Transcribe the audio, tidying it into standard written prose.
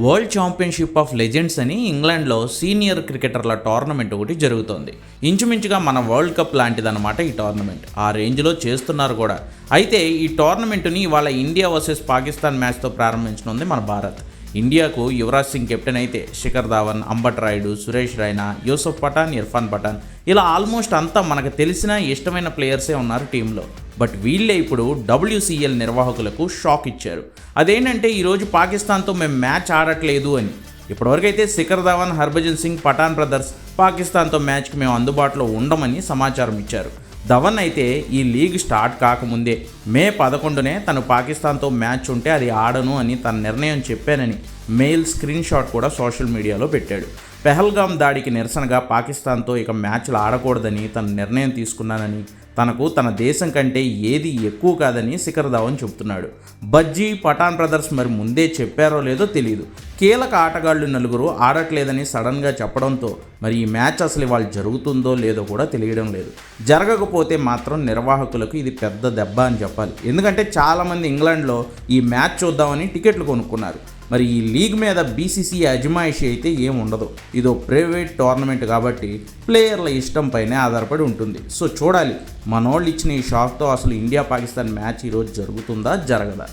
World championship of legends అని ఇంగ్లాండ్లో senior క్రికెటర్ల tournament ఒకటి జరుగుతోంది. ఇంచుమించుగా మన వరల్డ్ కప్ లాంటిదన్నమాట ఈ టోర్నమెంట్. ఆ రేంజ్లో చేస్తున్నారు కూడా. అయితే ఈ టోర్నమెంట్ని ఇవాళ ఇండియా వర్సెస్ పాకిస్తాన్ మ్యాచ్తో ప్రారంభించనుంది మన భారత్. ఇండియాకు యువరాజ్ సింగ్ కెప్టెన్ అయితే శిఖర్ ధావన్, అంబట్ రాయుడు, సురేష్ రైనా, యూసఫ్ పఠాన్, ఇర్ఫాన్ పఠాన్ ఇలా ఆల్మోస్ట్ అంతా మనకు తెలిసిన ఇష్టమైన ప్లేయర్సే ఉన్నారు టీంలో. బట్ వీళ్ళే ఇప్పుడు WCL నిర్వాహకులకు షాక్ ఇచ్చారు. అదేంటంటే ఈరోజు పాకిస్తాన్తో మేము మ్యాచ్ ఆడట్లేదు అని. ఇప్పటివరకైతే శిఖర్ ధావన్, హర్భజన్ సింగ్, పఠాన్ బ్రదర్స్ పాకిస్తాన్తో మ్యాచ్కి మేము అందుబాటులో ఉండమని సమాచారం ఇచ్చారు. ధవన్ అయితే ఈ లీగ్ స్టార్ట్ కాకముందే మే 11నే తను పాకిస్తాన్తో మ్యాచ్ ఉంటే అది ఆడను అని తన నిర్ణయం చెప్పానని మెయిల్ స్క్రీన్ షాట్ కూడా సోషల్ మీడియాలో పెట్టాడు. పెహల్గాం దాడికి నిరసనగా పాకిస్తాన్తో ఇక మ్యాచ్లు ఆడకూడదని తన నిర్ణయం తీసుకున్నానని, తనకు తన దేశం కంటే ఏది ఎక్కువ కాదని శిఖర్ ధావన్ చెబుతున్నాడు. బజ్జీ, పఠాన్ బ్రదర్స్ మరి ముందే చెప్పారో లేదో తెలియదు. కీలక ఆటగాళ్లు నలుగురు ఆడట్లేదని సడన్గా చెప్పడంతో మరి ఈ మ్యాచ్ అసలు ఇవాళ జరుగుతుందో లేదో కూడా తెలియడం లేదు. జరగకపోతే మాత్రం నిర్వాహకులకు ఇది పెద్ద దెబ్బ అని చెప్పాలి. ఎందుకంటే చాలామంది ఇంగ్లాండ్లో ఈ మ్యాచ్ చూద్దామని టికెట్లు కొనుక్కున్నారు. మరి ఈ లీగ్ మీద BCCI అజమాయిషీ అయితే ఏముండదు. ఇదో ప్రైవేట్ టోర్నమెంట్ కాబట్టి ప్లేయర్ల ఇష్టం పైనే ఆధారపడి ఉంటుంది. సో చూడాలి మనోళ్ళు ఇచ్చిన ఈ షాక్తో అసలు ఇండియా పాకిస్తాన్ మ్యాచ్ ఈరోజు జరుగుతుందా జరగదా.